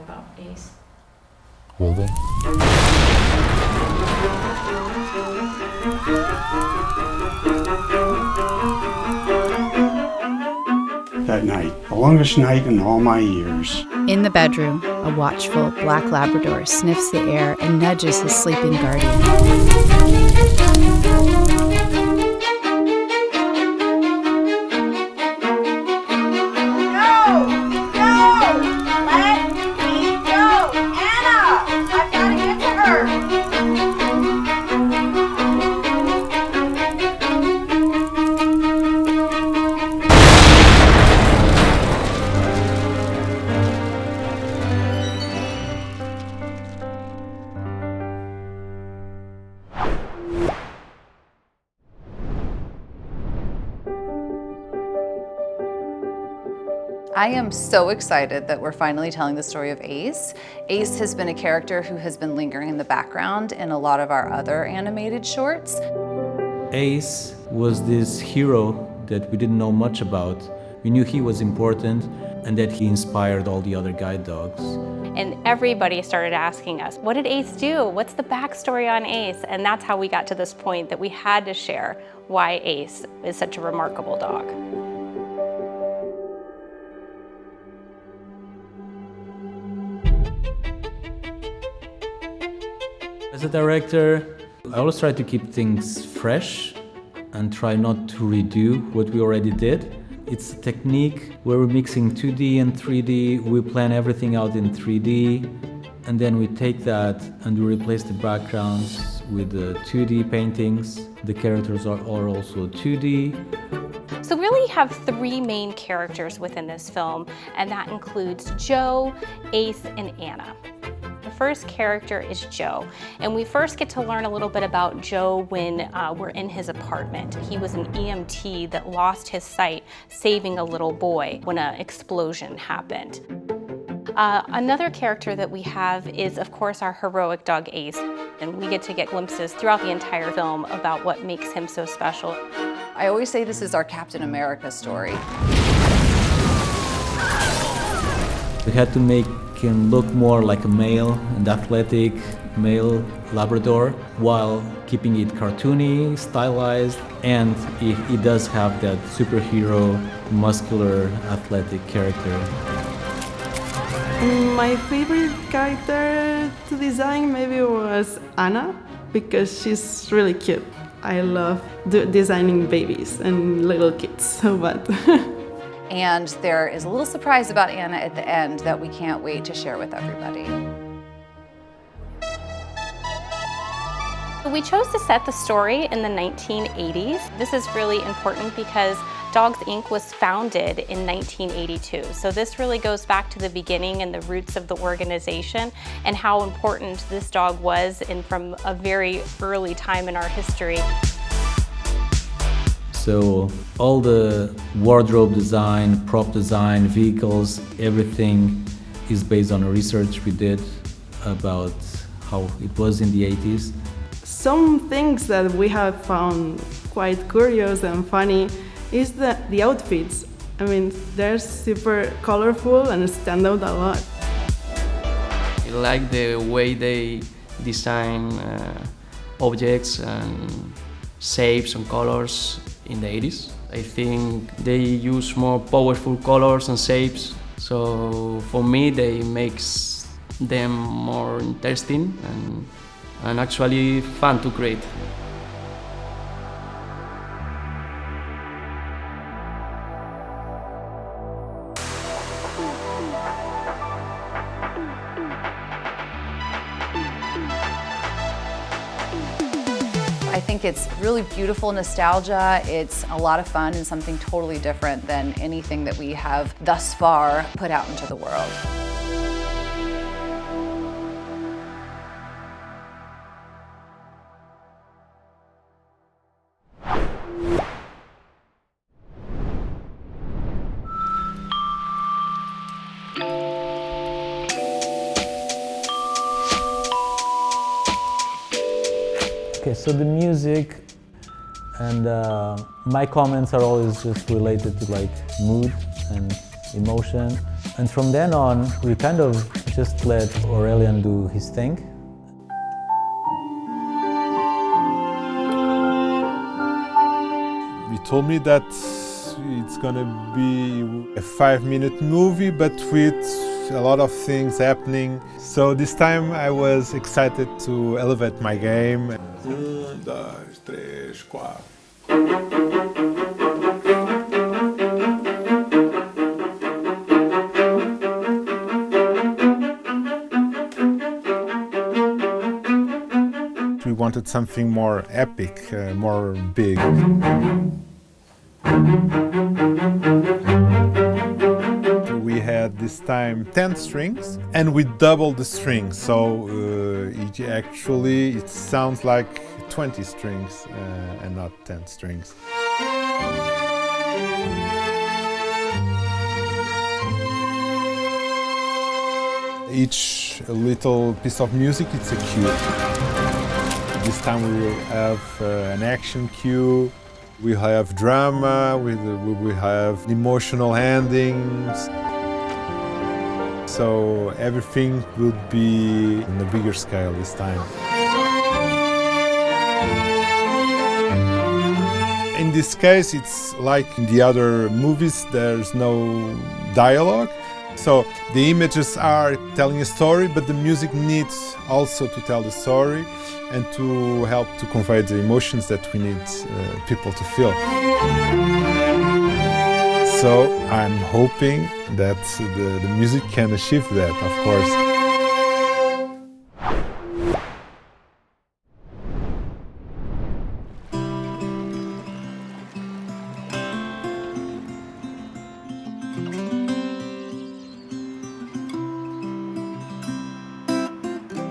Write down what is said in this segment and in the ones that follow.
about Ace. Will they? That night, the longest night in all my years. In the bedroom, a watchful black Labrador sniffs the air and nudges his sleeping guardian. I am so excited that we're finally telling the story of Ace. Ace has been a character who has been lingering in the background in a lot of our other animated shorts. Ace was this hero that we didn't know much about. We knew he was important and that he inspired all the other guide dogs. And everybody started asking us, what did Ace do? What's the backstory on Ace? And that's how we got to this point that we had to share why Ace is such a remarkable dog. As a director, I always try to keep things fresh and try not to redo what we already did. It's a technique where we're mixing 2D and 3D. We plan everything out in 3D, and then we take that and we replace the backgrounds with the 2D paintings. The characters are also 2D. So we really have three main characters within this film, and that includes Joe, Ace, and Anna. The first character is Joe, and we first get to learn a little bit about Joe when we're in his apartment. He was an EMT that lost his sight saving a little boy when an explosion happened. Another character that we have is, of course, our heroic dog Ace, and we get to get glimpses throughout the entire film about what makes him so special. I always say this is our Captain America story. We had to make him look more like a male and athletic male Labrador while keeping it cartoony, stylized, and he does have that superhero, muscular, athletic character. My favorite character to design maybe was Anna, because she's really cute. I love designing babies and little kids so bad. And there is a little surprise about Anna at the end that we can't wait to share with everybody. We chose to set the story in the 1980s. This is really important because Dogs Inc. was founded in 1982. So this really goes back to the beginning and the roots of the organization and how important this dog was from a very early time in our history. So all the wardrobe design, prop design, vehicles, everything is based on a research we did about how it was in the 80s. Some things that we have found quite curious and funny is the outfits. I mean, they're super colorful and stand out a lot. I like the way they design objects and shapes and colors in the 80s. I think they use more powerful colors and shapes, so for me they makes them more interesting and actually fun to create. I think it's really beautiful nostalgia. It's a lot of fun and something totally different than anything that we have thus far put out into the world. Okay, so the music and my comments are always just related to like mood and emotion. And from then on, we kind of just just let Aurelian do his thing. He told me that it's gonna be a 5-minute movie, but with a lot of things happening. So this time I was excited to elevate my game. 1, 2, 3, 4. We wanted something more epic, more big. We had this time 10 strings and we doubled the strings, so it sounds like 20 strings and not 10 strings. Each little piece of music, it's a cue. This time we will have an action cue, we have drama, we have emotional endings. So everything will be on a bigger scale this time. In this case, it's like in the other movies, there's no dialogue. So the images are telling a story, but the music needs also to tell the story and to help to convey the emotions that we need people to feel. So I'm hoping that the music can achieve that, of course.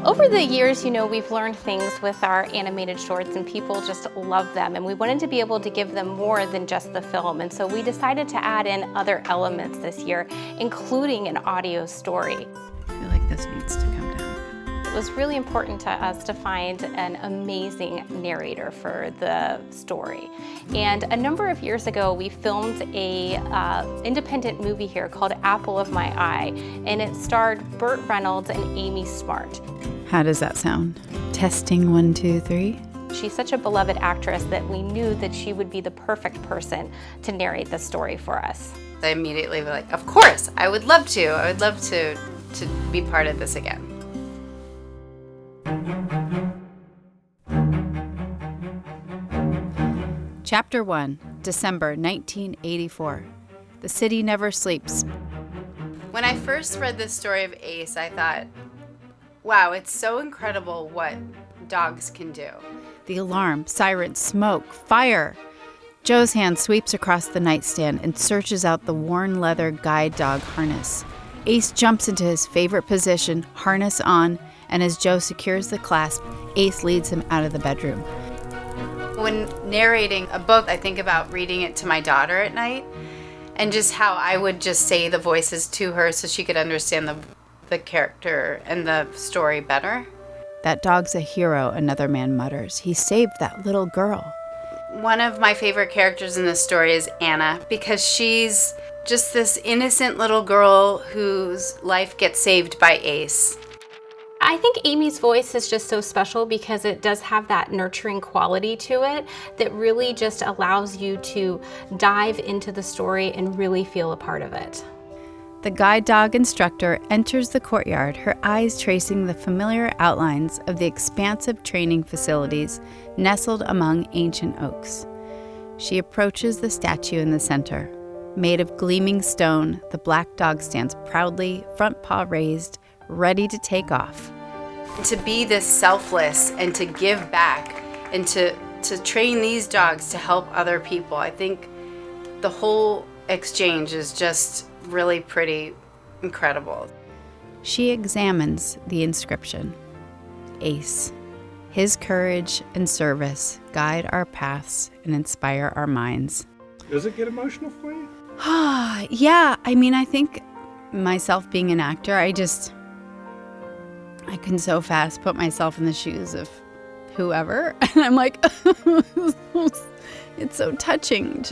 Over the years, we've learned things with our animated shorts and people just love them, and we wanted to be able to give them more than just the film, and so we decided to add in other elements this year, including an audio story. I feel like this needs to come down. It was really important to us to find an amazing narrator for the story. And a number of years ago, we filmed a independent movie here called Apple of My Eye, and it starred Burt Reynolds and Amy Smart. How does that sound? Testing 1, 2, 3. She's such a beloved actress that we knew that she would be the perfect person to narrate the story for us. I immediately was like, of course, I would love to. I would love to be part of this again. Chapter 1, December 1984. The city never sleeps. When I first read this story of Ace, I thought, wow, it's so incredible what dogs can do. The alarm, sirens, smoke, fire. Joe's hand sweeps across the nightstand and searches out the worn leather guide dog harness. Ace jumps into his favorite position, harness on, and as Joe secures the clasp, Ace leads him out of the bedroom. When narrating a book, I think about reading it to my daughter at night and just how I would just say the voices to her so she could understand the character and the story better. That dog's a hero, another man mutters. He saved that little girl. One of my favorite characters in this story is Anna, because she's just this innocent little girl whose life gets saved by Ace. I think Amy's voice is just so special because it does have that nurturing quality to it that really just allows you to dive into the story and really feel a part of it. The guide dog instructor enters the courtyard, her eyes tracing the familiar outlines of the expansive training facilities nestled among ancient oaks. She approaches the statue in the center. Made of gleaming stone, the black dog stands proudly, front paw raised, ready to take off. To be this selfless and to give back and to train these dogs to help other people, I think the whole exchange is just really pretty incredible. She examines the inscription. Ace. His courage and service guide our paths and inspire our minds. Does it get emotional for you? Yeah, I think myself being an actor, I can so fast put myself in the shoes of whoever. And I'm like, it's so touching.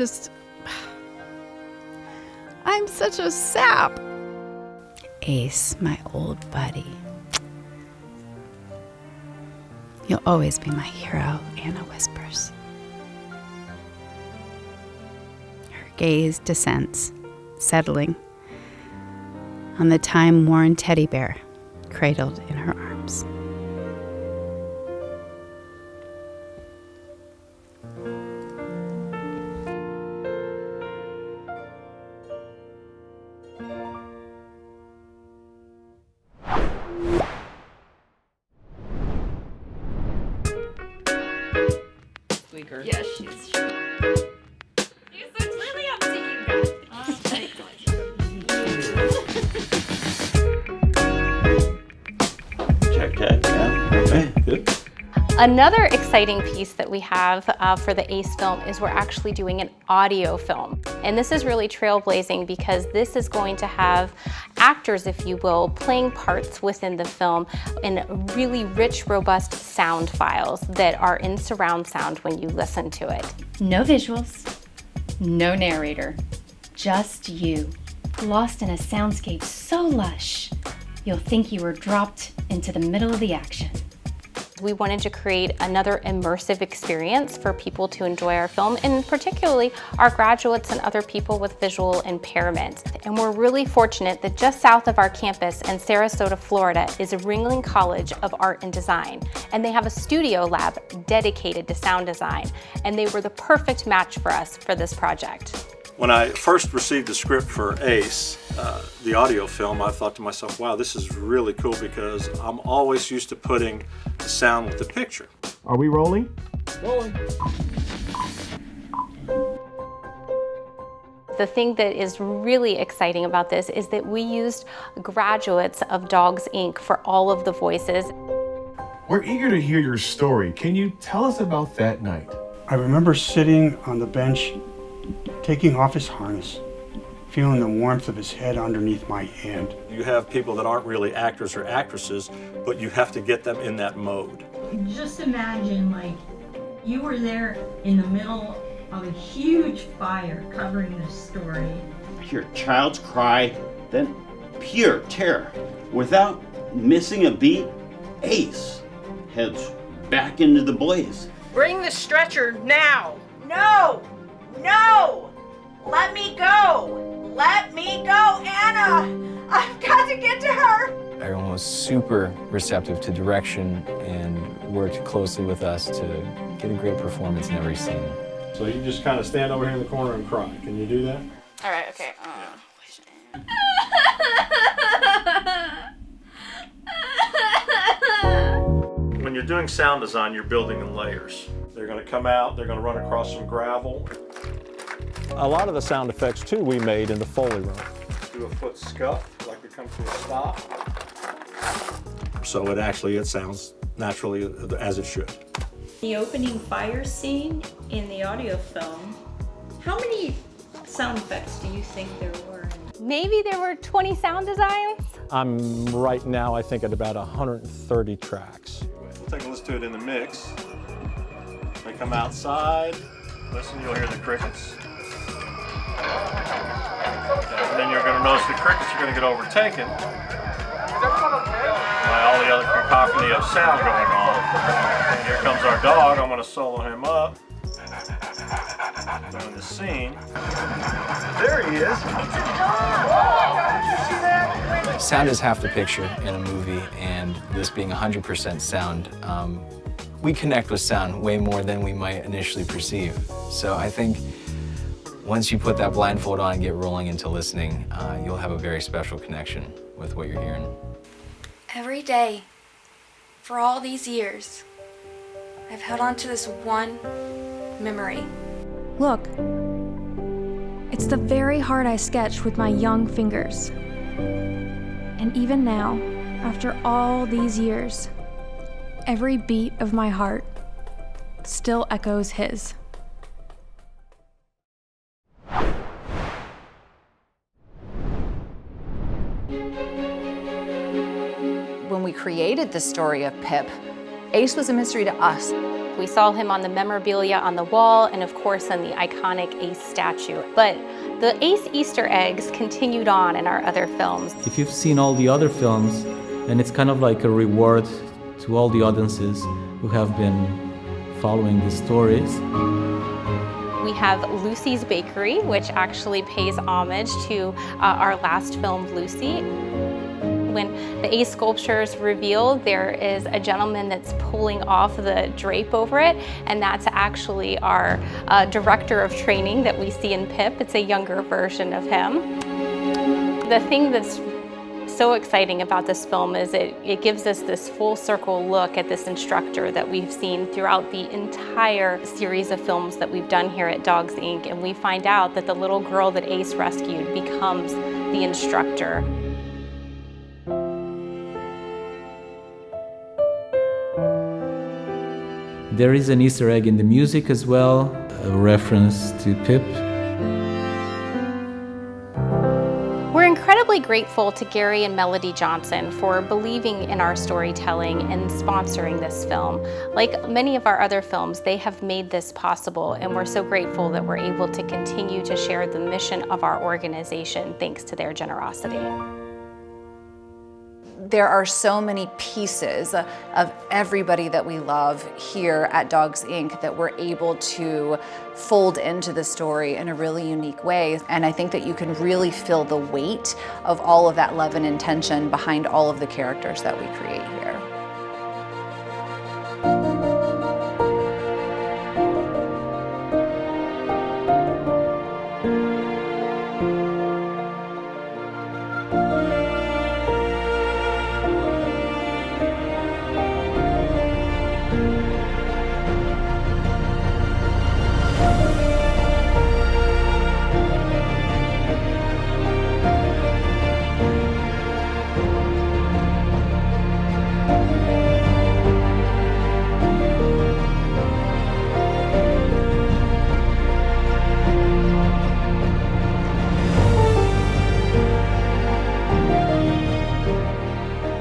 I'm such a sap. Ace, my old buddy. You'll always be my hero, Anna whispers. Her gaze descends, settling on the time-worn teddy bear cradled in her arms. Yeah, she's it's really up to you guys. Check that, yeah. Okay, good. Another exciting piece that we have for the ACE film is we're actually doing an audio film. And this is really trailblazing because this is going to have actors, if you will, playing parts within the film in really rich, robust sound files that are in surround sound when you listen to it. No visuals, no narrator, just you, lost in a soundscape so lush, you'll think you were dropped into the middle of the action. We wanted to create another immersive experience for people to enjoy our film, and particularly our graduates and other people with visual impairments. And we're really fortunate that just south of our campus in Sarasota, Florida, is Ringling College of Art and Design. And they have a studio lab dedicated to sound design. And they were the perfect match for us for this project. When I first received the script for ACE, the audio film, I thought to myself, wow, this is really cool because I'm always used to putting the sound with the picture. Are we rolling? Rolling. The thing that is really exciting about this is that we used graduates of Dogs Inc. for all of the voices. We're eager to hear your story. Can you tell us about that night? I remember sitting on the bench, taking off his harness, feeling the warmth of his head underneath my hand. You have people that aren't really actors or actresses, but you have to get them in that mode. Just imagine, like, you were there in the middle of a huge fire covering this story. Hear a child's cry, then pure terror. Without missing a beat, Ace heads back into the blaze. Bring the stretcher now! No! No! Let me go! Let me go, Anna! I've got to get to her! Everyone was super receptive to direction and worked closely with us to get a great performance in every scene. So you just kind of stand over here in the corner and cry. Can you do that? All right, okay. When you're doing sound design, you're building in layers. They're going to come out, they're going to run across some gravel. A lot of the sound effects, too, we made in the Foley room. Do a foot scuff, like we come to a stop. So it sounds naturally as it should. The opening fire scene in the audio film, how many sound effects do you think there were? Maybe there were 20 sound designs? I'm right now, I think, at about 130 tracks. We'll take a listen to it in the mix. They come outside. Listen, you'll hear the crickets. And then you're going to notice the crickets are going to get overtaken by all the other cacophony of sound going on. And here comes our dog. I'm going to solo him up. Doing the scene. There he is. Sound is half the picture in a movie, and this being 100% sound, we connect with sound way more than we might initially perceive. So I think once you put that blindfold on and get rolling into listening, you'll have a very special connection with what you're hearing. Every day, for all these years, I've held on to this one memory. Look, it's the very heart I sketched with my young fingers. And even now, after all these years, every beat of my heart still echoes his. When we created the story of Pip, Ace was a mystery to us. We saw him on the memorabilia on the wall and of course on the iconic Ace statue. But The Ace Easter eggs continued on in our other films. If you've seen all the other films, then it's kind of like a reward to all the audiences who have been following these stories. We have Lucy's Bakery, which actually pays homage to our last film, Lucy. When the Ace sculpture is revealed, there is a gentleman that's pulling off the drape over it, and that's actually our director of training that we see in Pip. It's a younger version of him. The thing that's so exciting about this film is it gives us this full circle look at this instructor that we've seen throughout the entire series of films that we've done here at Dogs Inc. And we find out that the little girl that Ace rescued becomes the instructor. There is an Easter egg in the music as well, a reference to Pip. We're incredibly grateful to Gary and Melody Johnson for believing in our storytelling and sponsoring this film. Like many of our other films, they have made this possible, and we're so grateful that we're able to continue to share the mission of our organization thanks to their generosity. There are so many pieces of everybody that we love here at Dogs Inc. that we're able to fold into the story in a really unique way. And I think that you can really feel the weight of all of that love and intention behind all of the characters that we create here.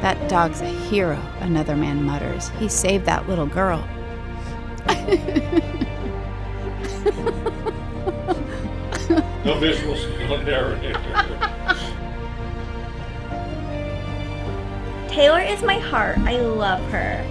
That dog's a hero, another man mutters. He saved that little girl. No visuals, no narrator. Taylor is my heart. I love her.